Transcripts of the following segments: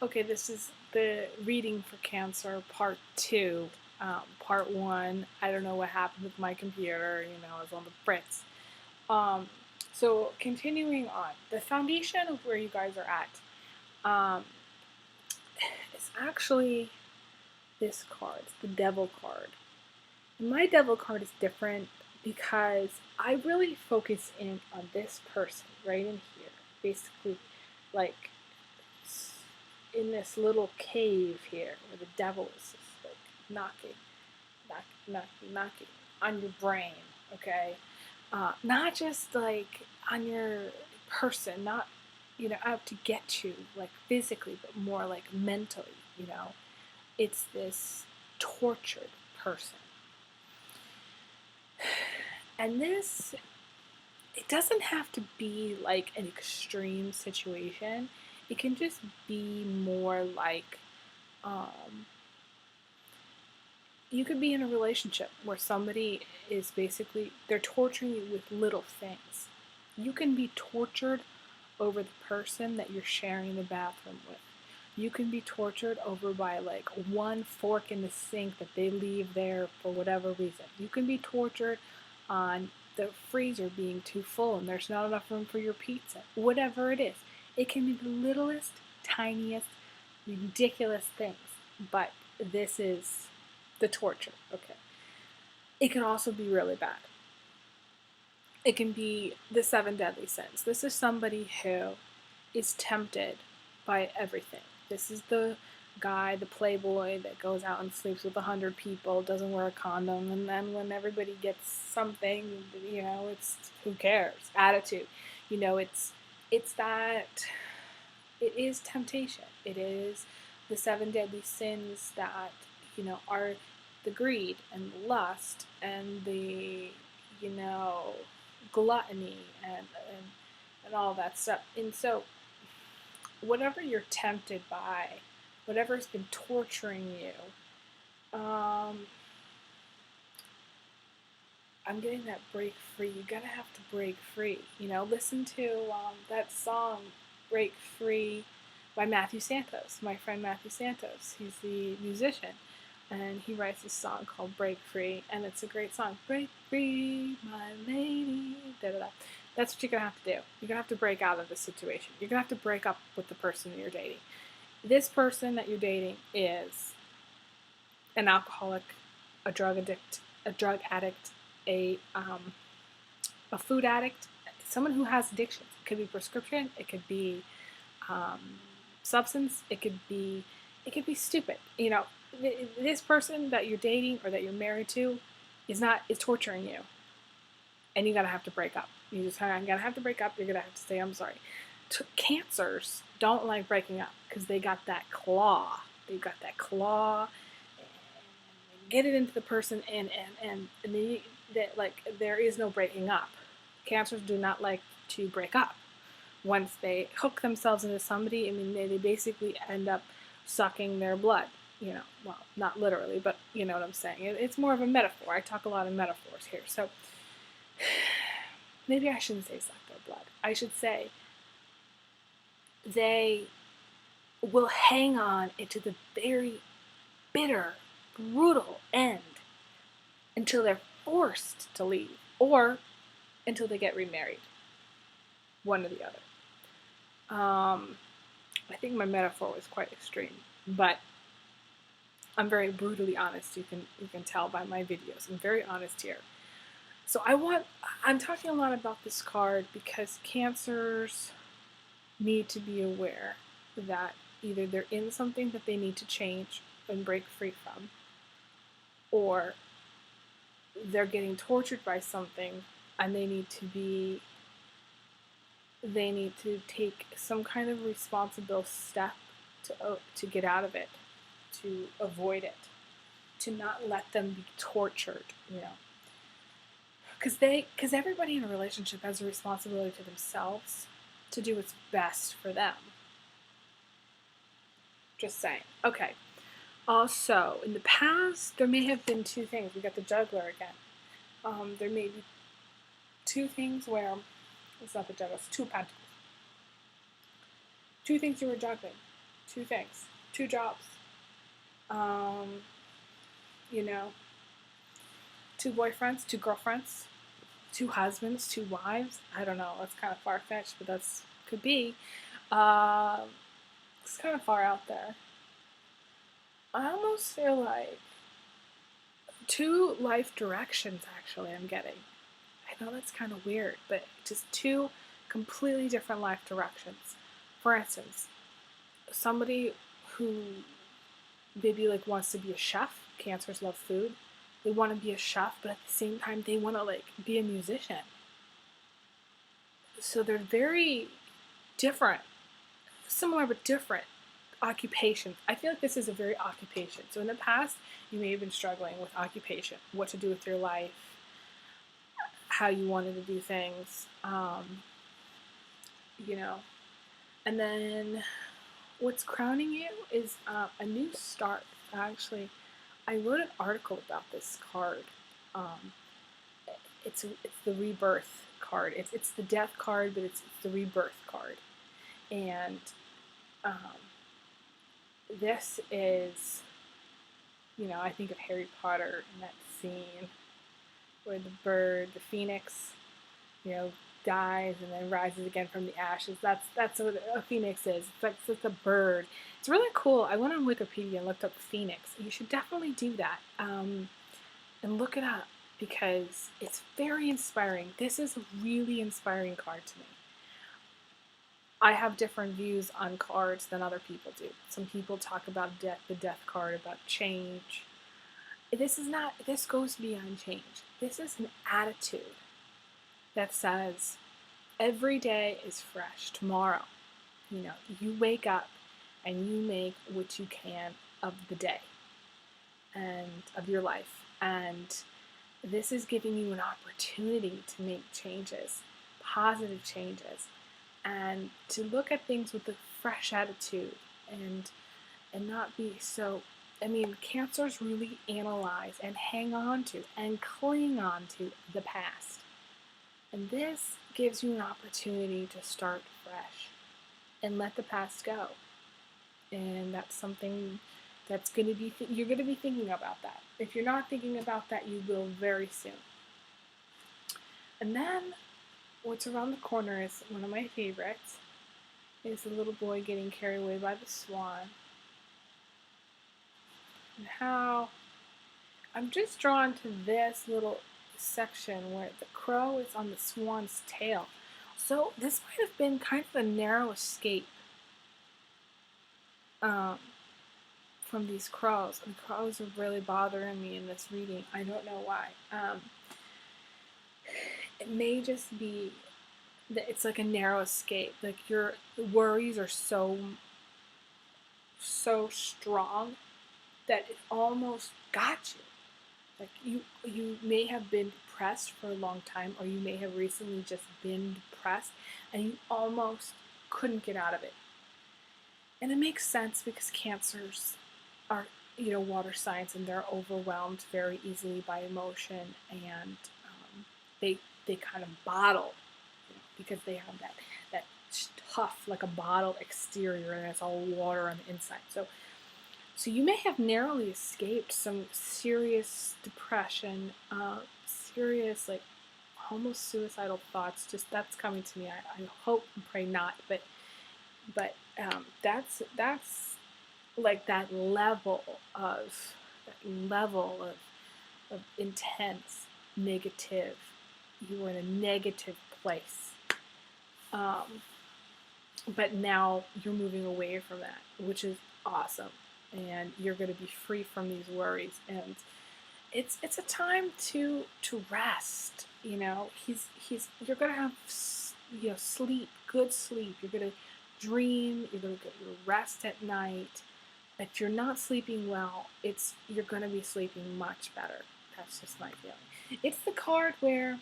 Okay, this is the reading for Cancer part two. Part one, I don't know what happened with my computer, I was on the fritz. Um, so, continuing on, the foundation of where you guys are at is actually this card, it's the Devil card. And my Devil card is different because I really focus in on this person right in here. Basically, like in this little cave here where the devil is just like knocking, knocking on your brain, okay? Not just like on your person, not, out to get you, like physically, but more like mentally. It's this tortured person. And this, it doesn't have to be like an extreme situation. It can just be more like, um, you could be in a relationship where somebody is basically, they're torturing you with little things. You can be tortured over the person that you're sharing the bathroom with. You can be tortured over by like one fork in the sink that they leave there for whatever reason. You can be tortured on the freezer being too full and there's not enough room for your pizza. Whatever it is. It can be the littlest, tiniest, ridiculous things. But this is the torture. Okay. It can also be really bad. It can be the seven deadly sins. This is somebody who is tempted by everything. This is the guy, the playboy that goes out and sleeps with 100 people, doesn't wear a condom, and then when everybody gets something, it's who cares? Attitude. It's that it is temptation. It is the seven deadly sins that, are the greed and the lust and the, you know, gluttony and all that stuff. And so, whatever you're tempted by, whatever's been torturing you, I'm getting that break free. You gotta have to break free. Listen to that song, Break Free, by Matthew Santos, my friend Matthew Santos. He's the musician, and he writes this song called Break Free, and it's a great song. Break free, my lady. Da da da. That's what you're gonna have to do. You're gonna have to break out of this situation. You're gonna have to break up with the person that you're dating. This person that you're dating is an alcoholic, a drug addict, a food addict, someone who has addictions. It could be prescription, it could be substance, it could be stupid. This person that you're dating or that you're married to is torturing you, and you gotta have to break up. You just gotta have to break up. You're gonna have to say I'm sorry. Cancers don't like breaking up because they got that claw. They've got that claw. And get it into the person, and that like there is no breaking up. Cancers do not like to break up. Once they hook themselves into somebody, they basically end up sucking their blood. Well, not literally, but you know what I'm saying. It's more of a metaphor. I talk a lot in metaphors here. So maybe I shouldn't say suck their blood. I should say they will hang on into the very bitter, brutal end until they're forced to leave or until they get remarried. One or the other. I think my metaphor was quite extreme, but I'm very brutally honest. You can tell by my videos. I'm very honest here. So I'm talking a lot about this card because cancers need to be aware that either they're in something that they need to change and break free from, or they're getting tortured by something and they need to take some kind of responsible step to get out of it, to avoid it, to not let them be tortured, because everybody in a relationship has a responsibility to themselves to do what's best for them. Just saying. Okay. Also, in the past, there may have been two things. We got the juggler again. There may be two things where it's not the juggler, it's two pentacles. Two things you were juggling. two things, two jobs, um, you know, two boyfriends, two girlfriends, two husbands, two wives. I don't know. That's kind of far fetched, but that's could be. Uh, it's kind of far out there. I almost feel like two life directions. Actually, I'm getting. I know that's kind of weird, but just two completely different life directions. For instance, somebody who maybe like wants to be a chef. Cancers love food. They want to be a chef, but at the same time, they want to like be a musician. So they're very different, similar but different occupations. I feel like this is a very occupation. So in the past, you may have been struggling with occupation, what to do with your life, how you wanted to do things, you know. And then what's crowning you is a new start. Actually, I wrote an article about this card. Um, it's the rebirth card. It's the death card, but it's the rebirth card. And um, this is, I think of Harry Potter and that scene where the bird, the phoenix, dies and then rises again from the ashes. That's what a phoenix is. It's a bird. It's really cool. I went on Wikipedia and looked up phoenix. You should definitely do that and look it up because it's very inspiring. This is a really inspiring card to me. I have different views on cards than other people do. Some people talk about death, the death card, about change. This goes beyond change. This is an attitude that says every day is fresh. Tomorrow, you wake up and you make what you can of the day and of your life. And this is giving you an opportunity to make changes, positive changes, and to look at things with a fresh attitude and not be so. Cancers really analyze and hang on to and cling on to the past. And this gives you an opportunity to start fresh and let the past go. And that's something that's going to be, you're going to be thinking about that. If you're not thinking about that, you will very soon. And then what's around the corner is one of my favorites, is the little boy getting carried away by the swan. And how I'm just drawn to this little section where the crow is on the swan's tail. So this might have been kind of a narrow escape from these crows. And crows are really bothering me in this reading. I don't know why. It may just be that it's like a narrow escape. Like your worries are so strong that it almost got you. Like you may have been depressed for a long time, or you may have recently just been depressed and you almost couldn't get out of it. And it makes sense because cancers are, water signs, and they're overwhelmed very easily by emotion, and they kind of bottle, because they have that tough, like a bottle exterior, and it's all water on the inside. So you may have narrowly escaped some serious depression, serious, like, almost suicidal thoughts. Just that's coming to me. I hope and pray not, but that's like that level of intense negative. You were in a negative place, but now you're moving away from that, which is awesome. And you're going to be free from these worries, and it's a time to rest. You're going to have sleep, good sleep. You're going to dream. You're going to get your rest at night. If you're not sleeping well, you're going to be sleeping much better. That's just my feeling. It's the card where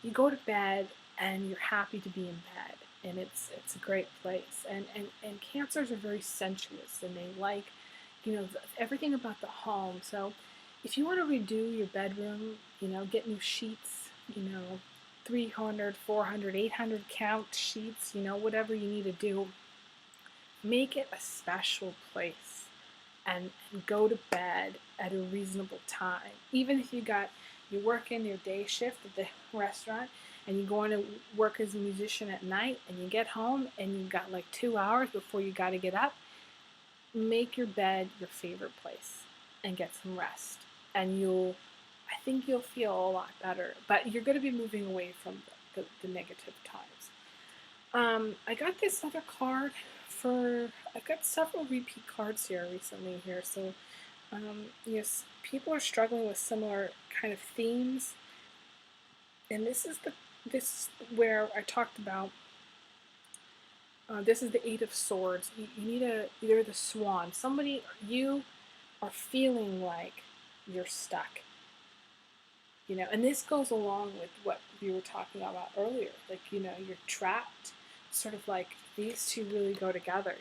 you go to bed and you're happy to be in bed, and it's a great place. And cancers are very sensuous, and they like everything about the home. So if you want to redo your bedroom, get new sheets, 300, 400, 800 count sheets, whatever you need to do, Make it a special place, and go to bed at a reasonable time. Even if you work in your day shift at the restaurant and you go to work as a musician at night and you get home and you've got like 2 hours before you got to get up, make your bed your favorite place and get some rest. And I think you'll feel a lot better. But you're going to be moving away from the negative times. I got this other card I've got several repeat cards here recently here. So, yes, people are struggling with similar kind of themes. And this where I talked about, this is the Eight of Swords. You need you're the Swan. You are feeling like you're stuck. And this goes along with what we were talking about earlier. Like, you're trapped. Sort of like these two really go together,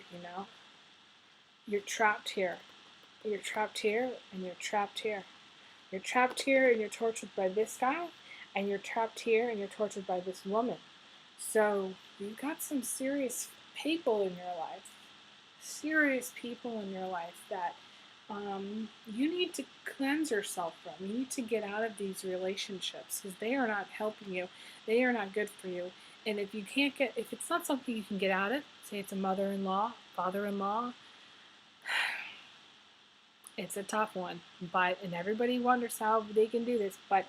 You're trapped here. You're trapped here, and you're trapped here. You're trapped here, and you're tortured by this guy, and you're trapped here, and you're tortured by this woman. So you've got some serious people in your life. Serious people in your life that you need to cleanse yourself from. You need to get out of these relationships because they are not helping you. They are not good for you. And if it's not something you can get out of, say it's a mother-in-law, father-in-law, it's a tough one. And everybody wonders how they can do this. But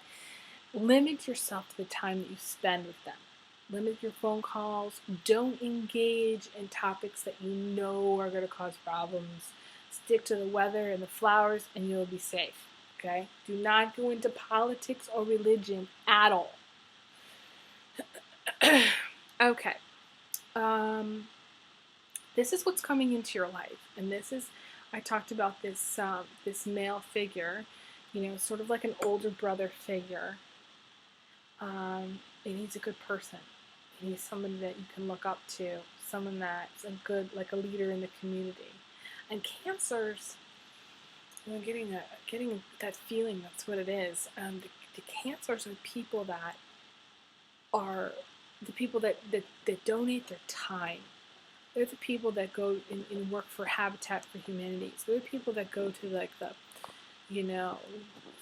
limit yourself to the time that you spend with them. Limit your phone calls. Don't engage in topics that you know are going to cause problems. Stick to the weather and the flowers and you'll be safe. Okay? Do not go into politics or religion at all. Okay. This is what's coming into your life. And I talked about this male figure, sort of like an older brother figure. And he's a good person. He's someone that you can look up to, someone that's like a leader in the community. And Cancers, I'm getting that feeling. That's what it is. The Cancers are people that donate their time. They're the people that go and work for Habitat for Humanity. So they're the people that go to like the,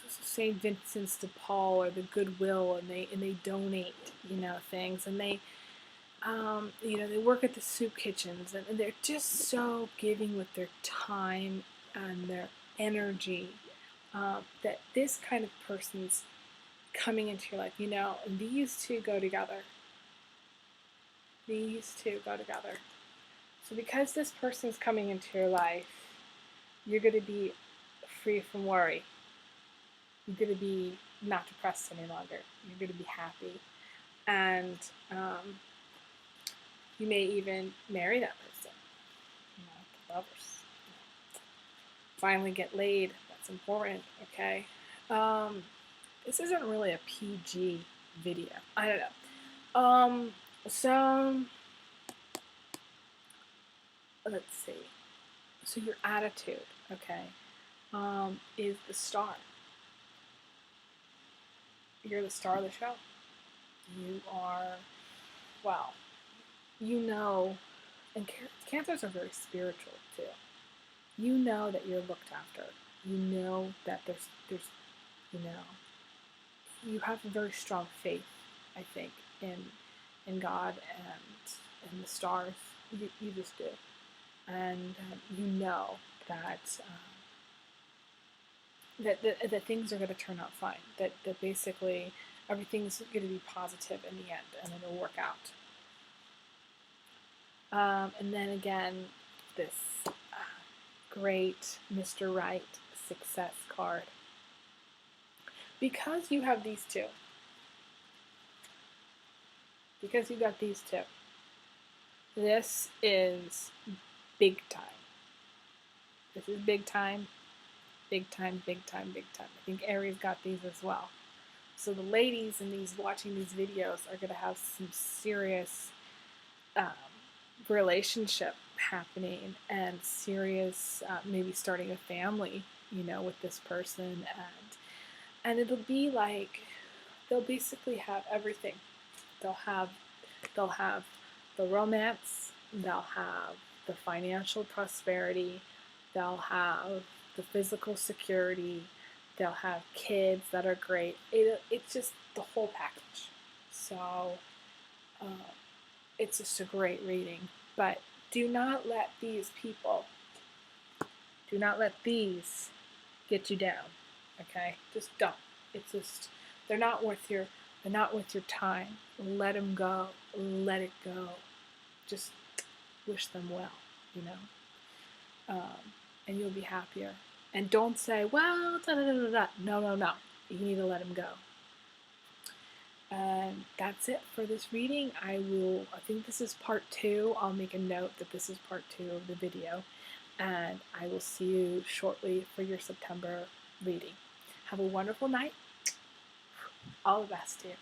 St. Vincent's de Paul or the Goodwill, and they donate, things, and they work at the soup kitchens, and they're just so giving with their time and their energy, that this kind of person's coming into your life. These two go together. These two go together. So because this person's coming into your life, you're going to be free from worry. You're going to be not depressed any longer. You're going to be happy. And you may even marry that person. Lovers. Finally get laid. That's important, okay? This isn't really a PG video. I don't know. So let's see. So your attitude, okay, is the star. You're the star of the show. You are, well, and Cancers are very spiritual too. You know that you're looked after. You know that there's you have a very strong faith, I think, in God and in the stars. You just do. And you know that things are going to turn out fine. That basically everything's going to be positive in the end, and it'll work out. And then again, this great Mr. Right success card. Because you have these two. Because you got these two. This is big time. This is big time. Big time, big time, big time. I think Aries got these as well. So the ladies watching these videos are going to have some serious relationship happening and serious, maybe starting a family, with this person, and it'll be like they'll basically have everything. They'll have the romance. They'll have the financial prosperity, they'll have the physical security, they'll have kids that are great. It's just the whole package. So it's just a great reading. But do not let these people, do not let these get you down. Okay? Just don't. It's just, they're not worth your time. Let them go. Let it go. Just wish them well, you know? And you'll be happier. And don't say, well, da da da da da. No, no, no. You need to let them go. And that's it for this reading. I think this is part 2. I'll make a note that this is part 2 of the video. And I will see you shortly for your September reading. Have a wonderful night. All the best to you.